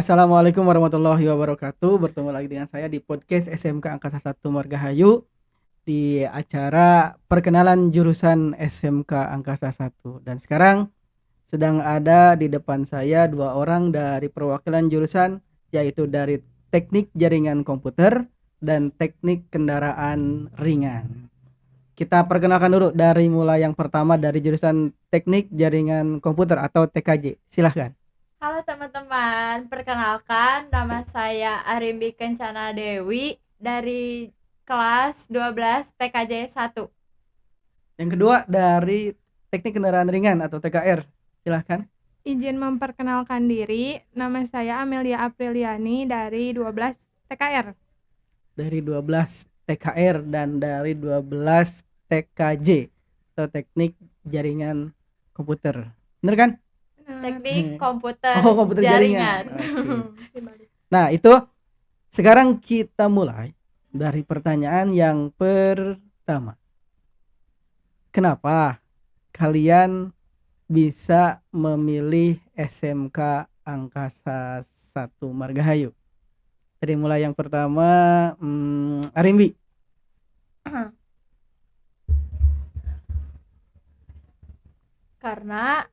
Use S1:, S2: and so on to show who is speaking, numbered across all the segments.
S1: Assalamualaikum warahmatullahi wabarakatuh. Bertemu lagi dengan saya di podcast SMK Angkasa 1 Margahayu di acara perkenalan jurusan SMK Angkasa 1. Dan sekarang sedang ada di depan saya dua orang dari perwakilan jurusan, yaitu dari Teknik Jaringan Komputer dan Teknik Kendaraan Ringan. Kita perkenalkan dulu dari mulai yang pertama dari jurusan Teknik Jaringan Komputer atau TKJ. Silahkan.
S2: Halo teman-teman, perkenalkan nama saya Arimbi Kencana Dewi dari kelas 12 TKJ 1.
S1: Yang kedua dari Teknik Kendaraan Ringan atau TKR. Silahkan.
S3: Izin memperkenalkan diri, nama saya Amelia Apriliani dari 12 TKR.
S1: Dari 12 TKR dan dari 12 TKJ atau Teknik Jaringan Komputer. Bener kan?
S2: Teknik Komputer,
S1: komputer jaringan. Nah, itu sekarang kita mulai dari pertanyaan yang pertama. Kenapa kalian bisa memilih SMK Angkasa 1 Margahayu? Dari mulai yang pertama, Arimbi.
S2: Karena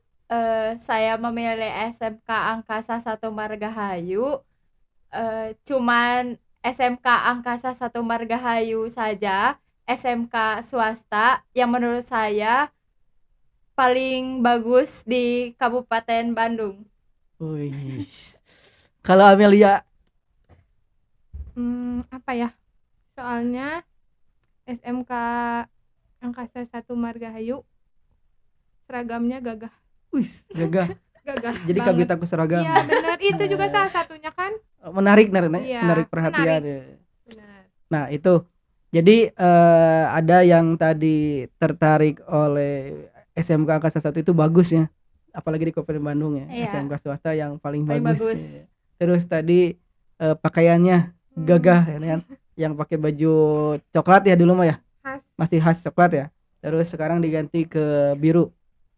S2: saya memilih SMK Angkasa 1 Margahayu, cuman SMK Angkasa 1 Margahayu saja, SMK swasta yang menurut saya paling bagus di Kabupaten Bandung.
S1: Wih. Kalau Amelia,
S3: Apa ya? Soalnya SMK Angkasa 1 Margahayu seragamnya gagah.
S1: wis, gagah.
S3: Gagah
S1: Jadi
S3: banget.
S1: kabit aku seragam.
S3: Iya benar, itu juga salah satunya kan.
S1: Menarik
S3: Iya,
S1: menarik perhatian.
S3: Benar.
S1: Nah, itu. Jadi ada yang tadi tertarik oleh SMK Angkasa 1 itu bagus ya. Apalagi di Kabupaten Bandung ya.
S2: Iya.
S1: SMK swasta yang paling
S2: Paling
S1: bagus.
S2: bagus.
S1: Ya. Terus tadi pakaiannya gagah ya kan. Yang pakai baju coklat ya dulu mah ya.
S3: Khas.
S1: Masih khas coklat ya. Terus sekarang diganti ke biru.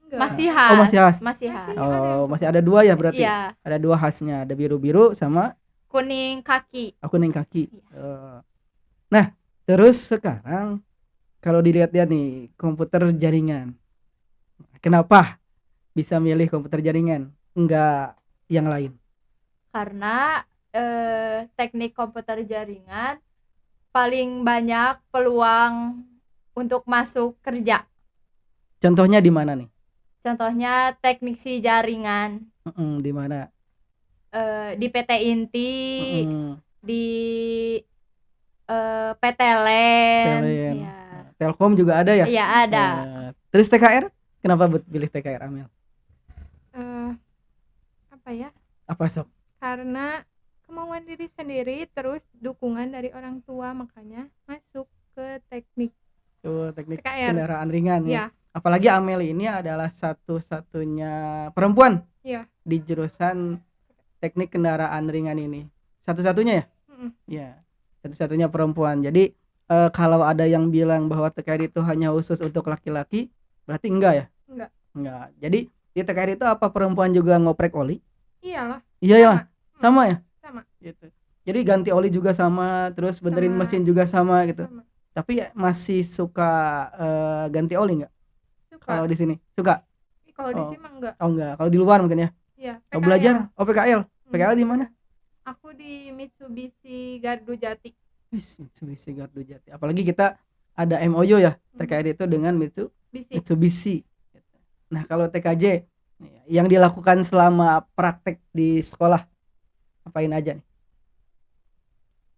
S3: Enggak.
S2: Masih khas.
S1: Oh, masih khas.
S2: Masih khas.
S1: Oh, masih ada dua ya berarti.
S2: Iya,
S1: Ada dua khasnya, ada biru-biru sama
S2: kuning kaki.
S1: kuning kaki. Nah, terus sekarang kalau dilihat-lihat nih komputer jaringan, kenapa bisa milih komputer jaringan enggak yang lain?
S2: Karena teknik komputer jaringan paling banyak peluang untuk masuk kerja.
S1: Contohnya di mana nih?
S2: Contohnya teknisi jaringan
S1: Di mana?
S2: di PT Inti,
S1: Mm-mm.
S2: di PT Len.
S1: Telen.
S2: Ya.
S1: Telkom juga ada ya?
S2: Iya ada.
S1: Terus TKR? Kenapa pilih TKR, Amel?
S3: Apa ya?
S1: Apa sok?
S3: Karena kemauan diri sendiri terus dukungan dari orang tua, makanya masuk ke teknik
S1: Teknik
S3: TKR.
S1: kendaraan ringan ya.
S3: Ya.
S1: Apalagi Amel ini adalah satu-satunya perempuan
S3: Iya.
S1: di jurusan teknik kendaraan ringan ini. Satu-satunya ya?
S3: Mm-mm.
S1: Ya, satu-satunya perempuan. Jadi kalau ada yang bilang bahwa TKR itu hanya khusus untuk laki-laki, berarti enggak ya? Enggak. Jadi di TKR itu apa perempuan juga ngoprek oli?
S3: Iyalah.
S1: Iya ya, sama ya?
S3: Sama.
S1: Gitu. Jadi ganti oli juga sama, terus benerin
S3: Sama.
S1: mesin juga sama gitu.
S3: Sama.
S1: Tapi ya masih suka ganti oli enggak?
S3: Suka.
S1: Kalau di sini suka?
S3: Kalau di sini mah enggak.
S1: Oh enggak. Kalau di luar mungkin ya.
S3: Iya.
S1: Kalau belajar, PKL. PKL di mana?
S3: Aku di Mitsubishi Gardu Jati.
S1: Mitsubishi Gardu Jati. Apalagi kita ada MOU ya TKR itu dengan Mitsubishi. Nah, kalau TKJ yang dilakukan selama praktek di sekolah apain aja nih?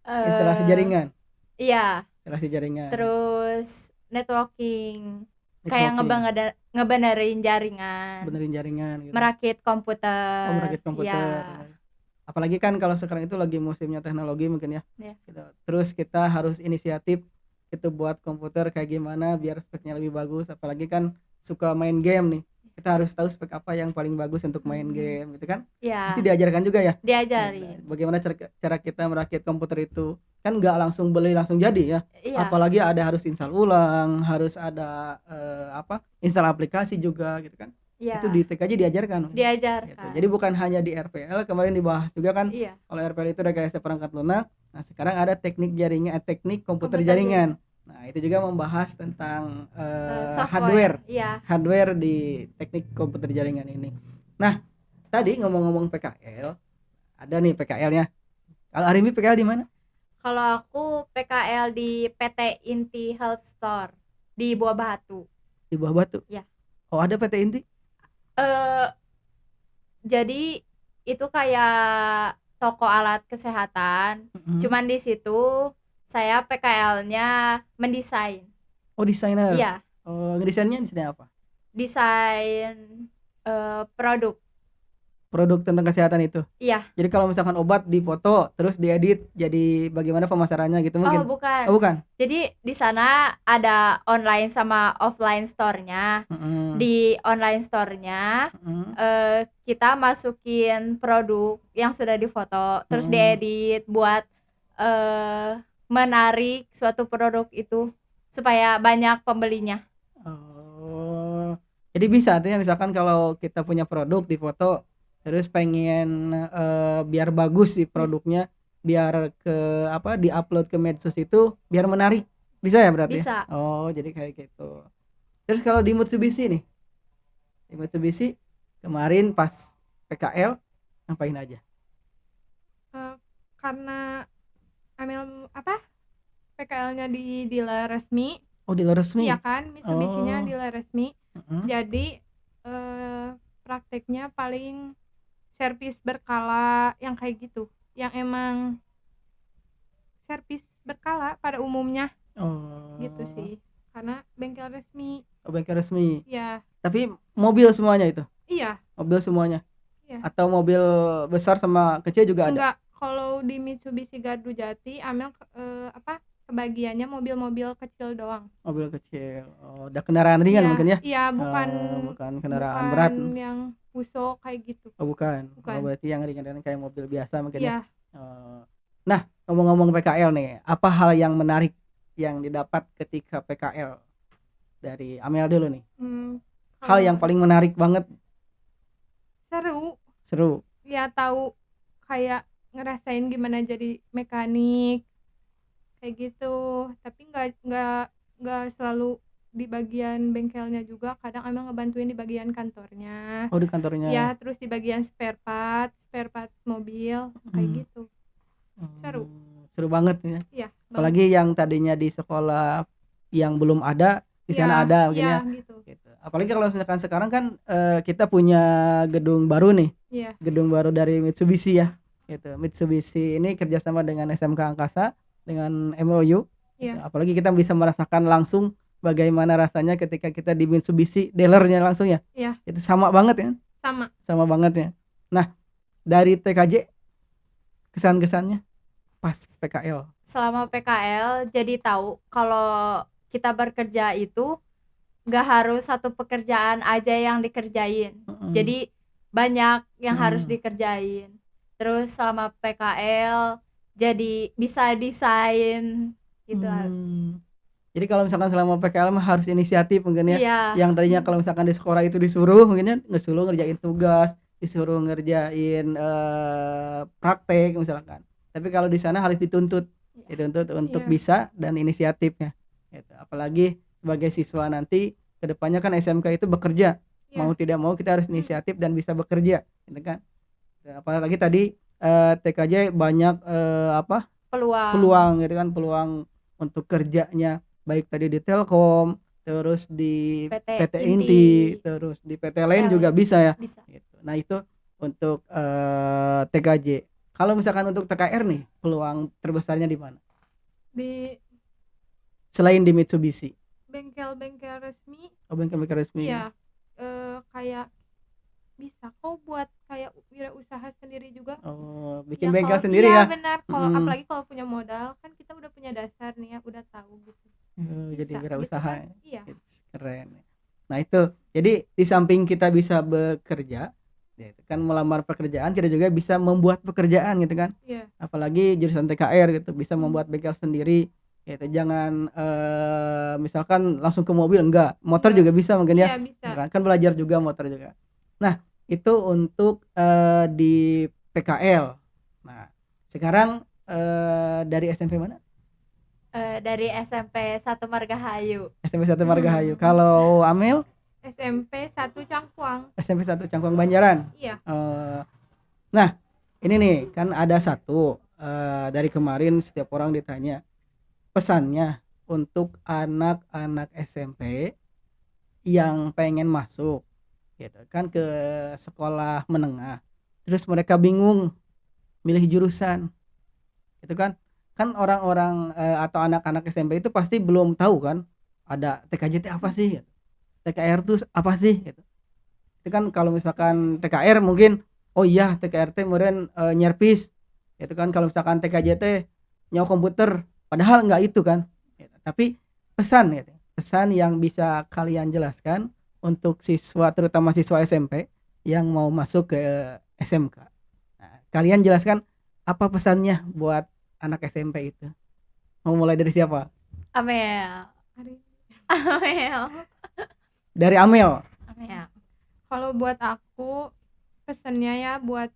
S1: Instalasi jaringan.
S2: Iya.
S1: Instalasi jaringan.
S2: Terus networking. Kayak ngebenerin jaringan.
S1: Benerin jaringan gitu.
S2: Merakit komputer.
S1: Merakit komputer.
S2: Ya.
S1: Apalagi kan kalau sekarang itu lagi musimnya teknologi mungkin ya.
S2: Ya.
S1: Gitu. Terus kita harus inisiatif itu buat komputer kayak gimana biar speknya lebih bagus. Apalagi kan suka main game nih. Kita harus tahu spek apa yang paling bagus untuk main game gitu kan.
S2: Ya.
S1: Pasti diajarkan juga ya.
S2: Diajarin.
S1: Bagaimana cara kita merakit komputer itu. Kan nggak langsung beli langsung jadi ya.
S2: Iya.
S1: Apalagi ada harus install ulang, harus ada install aplikasi juga gitu kan.
S2: Iya.
S1: Itu di TKJ diajarkan. Gitu.
S2: Diajarkan.
S1: Jadi bukan hanya di RPL, kemarin dibahas juga kan.
S2: Iya.
S1: Kalau RPL itu rekayasa perangkat lunak. Nah, sekarang ada teknik jaringan, teknik komputer
S2: Komputer
S1: jaringan. Nah, itu juga membahas tentang
S2: Software. Iya.
S1: hardware di teknik komputer jaringan ini. Nah, tadi ngomong-ngomong PKL, ada nih PKL-nya. Kalau Arimi PKL di mana?
S2: Kalau aku PKL di PT Inti Health Store di Buah Batu.
S1: Di Buah Batu.
S2: Ya.
S1: Oh, ada PT Inti?
S2: Jadi itu kayak toko alat kesehatan. Cuman di situ saya PKL-nya mendesain.
S1: Oh, desainer.
S2: Iya.
S1: Oh, ngedesainnya desain apa?
S2: Desain produk
S1: Tentang kesehatan itu.
S2: Iya.
S1: Jadi kalau misalkan obat difoto terus diedit jadi bagaimana pemasarannya gitu mungkin.
S2: Bukan.
S1: Oh, bukan.
S2: Jadi di sana ada online sama offline store-nya. Di online store-nya kita masukin produk yang sudah difoto terus diedit buat menarik suatu produk itu supaya banyak pembelinya.
S1: Oh. Jadi bisa artinya misalkan kalau kita punya produk difoto terus pengen biar bagus sih produknya, biar diupload ke medsos itu biar menarik. Bisa ya berarti?
S2: Bisa.
S1: Oh, jadi kayak gitu. Terus kalau di Mitsubishi nih. Di Mitsubishi kemarin pas PKL ngapain aja?
S3: Karena ambil PKL-nya di dealer resmi.
S1: Oh, dealer resmi.
S3: Iya kan, Mitsubishi-nya
S1: Oh.
S3: dealer resmi. Jadi prakteknya paling servis berkala yang kayak gitu, yang emang servis berkala pada umumnya.
S1: Oh.
S3: Gitu sih, karena bengkel resmi.
S1: Oh, bengkel resmi.
S3: Ya.
S1: Tapi mobil semuanya itu?
S3: Iya.
S1: Mobil semuanya?
S3: Iya.
S1: Atau mobil besar sama kecil juga ada?
S3: Enggak, kalau di Mitsubishi Gardu Jati Amel kebagiannya mobil-mobil kecil doang.
S1: Mobil kecil. Oh, udah kendaraan ringan
S3: Iya,
S1: mungkin ya?
S3: Iya, bukan
S1: kendaraan berat.
S3: yang Fuso kayak gitu.
S1: Oh, bukan.
S3: Bukan.
S1: Oh, berarti yang ringan kayak mobil biasa mungkin
S3: Iya.
S1: ya. Nah, ngomong-ngomong PKL nih, apa hal yang menarik yang didapat ketika PKL dari Amel dulu nih? Hal yang paling menarik banget. Seru.
S3: Ya, tahu kayak ngerasain gimana jadi mekanik kayak gitu. Tapi nggak selalu di bagian bengkelnya juga, kadang emang ngebantuin di bagian kantornya.
S1: Oh, di kantornya.
S3: Ya, terus di bagian spare part mobil kayak gitu. Seru
S1: banget ya.
S3: Iya.
S1: Apalagi yang tadinya di sekolah yang belum ada di sana ada mungkin ya.
S3: Gitu.
S1: Apalagi kalau misalkan sekarang kan kita punya gedung baru nih.
S3: Iya.
S1: Gedung baru dari Mitsubishi ya. Gitu. Mitsubishi ini kerjasama dengan SMK Angkasa dengan MOU. Gitu. Apalagi kita bisa merasakan langsung bagaimana rasanya ketika kita di Mitsubishi dealernya langsung ya.
S3: Iya.
S1: Itu sama banget ya. Sama banget ya. Nah, dari TKJ kesan-kesannya pas PKL.
S2: Selama PKL jadi tahu kalau kita bekerja itu nggak harus satu pekerjaan aja yang dikerjain. Jadi banyak yang harus dikerjain. Terus selama PKL jadi bisa desain gitu.
S1: Jadi kalau misalkan selama PKL mah harus inisiatif mungkin ya.
S2: Iya.
S1: Yang tadinya kalau misalkan di sekolah itu disuruh mungkin ya disuruh ngerjain tugas, disuruh ngerjain praktek misalkan. Tapi kalau di sana harus dituntut untuk bisa dan inisiatifnya. Gitu. Apalagi sebagai siswa nanti kedepannya kan SMK itu bekerja. Mau tidak mau kita harus inisiatif dan bisa bekerja, gitu kan. Apalagi tadi TKJ banyak peluang gitu kan, peluang untuk kerjanya baik tadi di Telkom, terus di PT Inti, terus di PT lain juga bisa ya.
S2: Bisa.
S1: Gitu. Nah, itu untuk TKJ. Kalau misalkan untuk TKR nih, peluang terbesarnya di mana? Selain di Mitsubishi.
S3: Bengkel-bengkel resmi.
S1: Oh, bengkel-bengkel resmi.
S3: Iya. Kayak bisa kok buat kayak wirausaha sendiri juga.
S1: Oh, bikin bengkel sendiri ya.
S3: Iya, benar. Kalau apalagi kalau punya modal, kan kita udah punya dasar nih ya, udah tahu gitu.
S1: Jadi wirausaha.
S3: Gitu kan? Iya.
S1: Keren. Nah, itu. Jadi di samping kita bisa bekerja, kan melamar pekerjaan, kita juga bisa membuat pekerjaan gitu kan.
S3: Iya.
S1: Apalagi jurusan TKR gitu, bisa membuat bengkel sendiri Gitu. Jangan misalkan langsung ke mobil, enggak. Motor juga bisa mungkin ya.
S3: Iya bisa.
S1: Kan belajar juga motor juga. Nah, itu untuk di PKL. Nah, sekarang dari SMP mana?
S2: Dari SMP 1 Margahayu.
S1: SMP 1 Margahayu. Kalau Amel
S3: SMP 1 Cangkuang.
S1: SMP 1 Cangkuang Banjaran.
S3: Iya.
S1: Nah, ini nih kan ada satu dari kemarin setiap orang ditanya pesannya untuk anak-anak SMP yang pengen masuk gitu kan ke sekolah menengah, terus mereka bingung milih jurusan gitu kan orang-orang atau anak-anak SMP itu pasti belum tahu kan ada TKJT apa sih gitu. TKR itu apa sih gitu. Itu kan kalau misalkan TKR mungkin oh iya TKRT kemudian nyerpis itu kan, kalau misalkan TKJT nyawa komputer, padahal enggak itu kan gitu. Tapi pesan gitu, pesan yang bisa kalian jelaskan untuk siswa terutama siswa SMP yang mau masuk ke SMK. Nah, kalian jelaskan apa pesannya buat anak SMP itu. Mau mulai dari siapa?
S2: Amel.
S3: Hari-
S2: Amel.
S1: Dari Amel.
S2: Amel.
S3: Kalau buat aku pesannya ya buat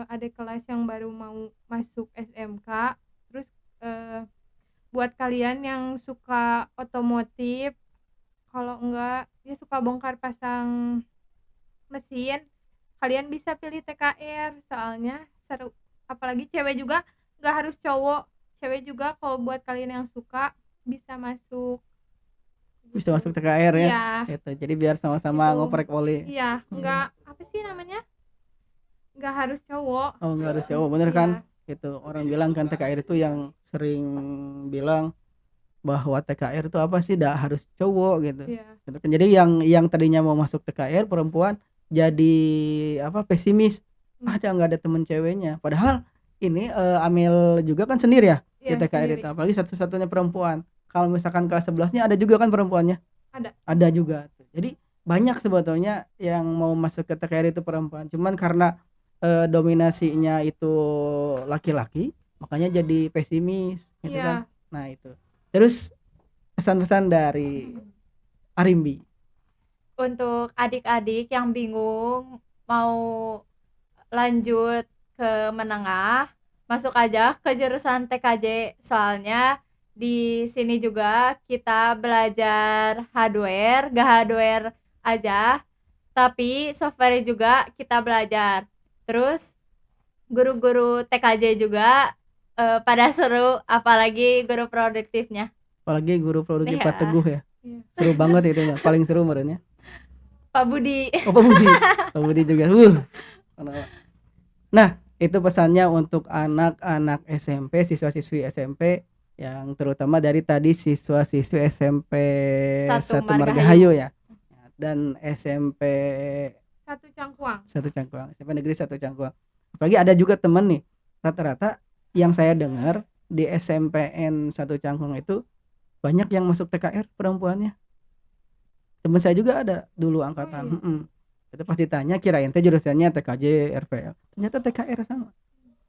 S3: adik kelas yang baru mau masuk SMK, terus buat kalian yang suka otomotif, kalau enggak ya suka bongkar pasang mesin, kalian bisa pilih TKR soalnya seru, apalagi cewek juga, nggak harus cowok, cewek juga kalau buat kalian yang suka bisa masuk
S1: Bisa masuk TKR ya.
S3: Iya.
S1: Gitu. Jadi biar sama-sama
S3: Gitu.
S1: ngoprek oli.
S3: Iya, nggak apa sih namanya, nggak harus cowok.
S1: Oh, enggak harus cowok, bener
S3: Iya.
S1: kan? Gitu. Orang bilang kan TKR itu yang sering bilang bahwa TKR itu apa sih, dah harus cowok gitu.
S3: Iya.
S1: Gitu kan. Jadi yang tadinya mau masuk TKR perempuan jadi apa pesimis. Ada nggak ada temen ceweknya. Padahal ini Amel juga kan sendiri ya di
S3: Iya,
S1: TKR
S3: sendiri.
S1: itu, apalagi satu-satunya perempuan. Kalau misalkan kelas 11-nya ada juga kan perempuannya? Ada juga. Jadi banyak sebetulnya yang mau masuk ke TKR itu perempuan. Cuman karena dominasinya itu laki-laki, makanya jadi pesimis gitu
S3: Iya.
S1: kan. Nah, itu. Terus pesan-pesan dari Arimbi.
S2: Untuk adik-adik yang bingung mau lanjut ke menengah, masuk aja ke jurusan TKJ. Soalnya di sini juga kita belajar hardware, gak hardware aja, tapi software juga kita belajar. Terus guru-guru TKJ juga pada seru, apalagi guru produktifnya.
S1: Apalagi guru produktif
S2: Iya.
S1: Pak Teguh ya.
S3: Iya.
S1: Seru banget itu, paling seru menurutnya.
S2: Pak Budi.
S1: Oh, Pak Budi. Pak Budi juga. Nah, itu pesannya untuk anak-anak SMP, siswa-siswi SMP yang terutama dari tadi siswa-siswi SMP 1 Margahayu ya. Dan SMP
S3: 1 Cangkuang.
S1: 1 Cangkuang, SMP Negeri 1 Cangkuang. Apalagi ada juga temen nih, rata-rata yang saya dengar di SMPN 1 Cangkuang itu banyak yang masuk TKR perempuannya. Temen saya juga ada dulu angkatan. Itu pasti tanya kirain teh jurusannya TKJ, RPL. Ternyata TKR sama.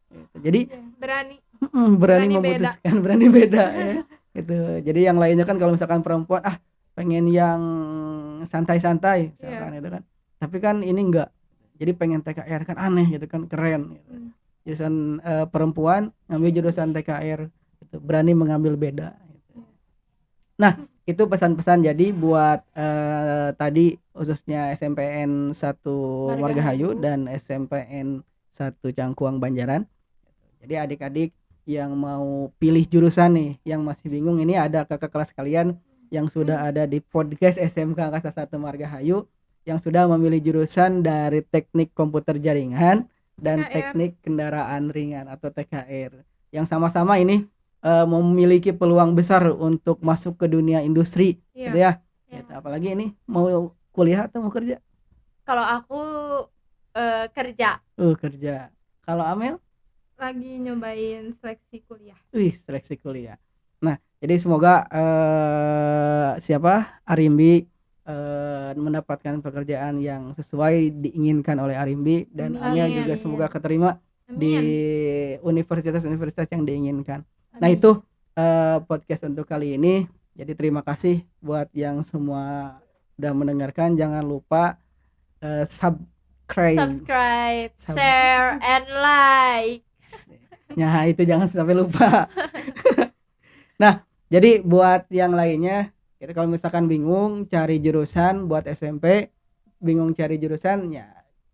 S1: Gitu. Jadi
S3: Berani.
S1: berani
S3: Berani
S1: memutuskan, berani beda ya. Gitu. Jadi yang lainnya kan kalau misalkan perempuan pengen yang santai-santai misalkan itu kan. Tapi kan ini enggak. Jadi pengen TKR kan aneh gitu kan, keren gitu. Jurusan perempuan ngambil jurusan TKR gitu. Berani mengambil beda gitu. Nah, itu pesan-pesan jadi buat tadi khususnya SMPN 1 Margahayu dan SMPN 1 Cangkuang Banjaran. Jadi adik-adik yang mau pilih jurusan nih, yang masih bingung, ini ada kakak kelas kalian yang sudah ada di podcast SMK Angkasa 1 Margahayu yang sudah memilih jurusan dari teknik komputer jaringan dan
S3: TKR.
S1: teknik kendaraan ringan atau TKR, yang sama-sama ini memiliki peluang besar untuk masuk ke dunia industri.
S3: Iya.
S1: Gitu ya.
S2: Iya.
S1: Gitu. Apalagi ini mau kuliah atau mau kerja?
S2: Kalau aku kerja.
S1: Kerja. Kalau Amel?
S3: Lagi nyobain seleksi kuliah.
S1: Seleksi kuliah. Nah, jadi semoga Arimbi mendapatkan pekerjaan yang sesuai diinginkan oleh Arimbi, dan
S3: Amin.
S1: Amel juga semoga keterima di
S3: Amin.
S1: universitas-universitas yang diinginkan.
S2: Amin.
S1: Nah, itu podcast untuk kali ini. Jadi terima kasih buat yang semua udah mendengarkan. Jangan lupa subscribe.
S2: Share, and like.
S1: Nah, itu jangan sampai lupa. Nah, jadi buat yang lainnya, kita kalau misalkan bingung cari jurusan buat SMP, bingung cari jurusan, ya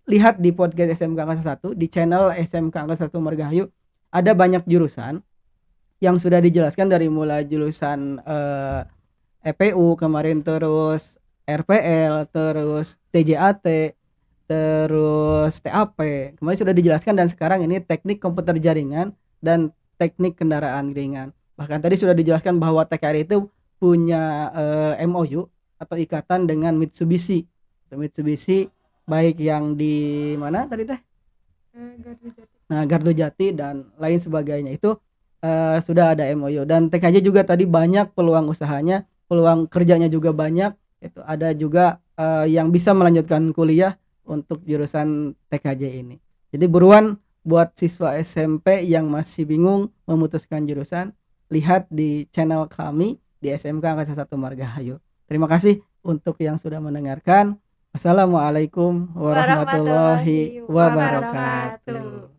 S1: lihat di podcast SMK Angkasa 1, di channel SMK Angkasa 1 Margahayu. Ada banyak jurusan yang sudah dijelaskan dari mulai jurusan EPU kemarin, terus RPL, terus TJAT, terus TAP. Kemarin sudah dijelaskan, dan sekarang ini teknik komputer jaringan dan teknik kendaraan ringan. Bahkan tadi sudah dijelaskan bahwa TKR itu punya MOU atau ikatan dengan Mitsubishi. Mitsubishi baik yang di mana tadi teh?
S3: Gardu Jati.
S1: Nah, Gardu Jati dan lain sebagainya itu sudah ada MOU. Dan TKJ juga tadi banyak peluang usahanya, peluang kerjanya juga banyak. Itu ada juga yang bisa melanjutkan kuliah untuk jurusan TKJ ini. Jadi buruan buat siswa SMP yang masih bingung memutuskan jurusan, lihat di channel kami di SMK Angkasa 1 Margahayu. Terima kasih untuk yang sudah mendengarkan. Assalamualaikum warahmatullahi wabarakatuh.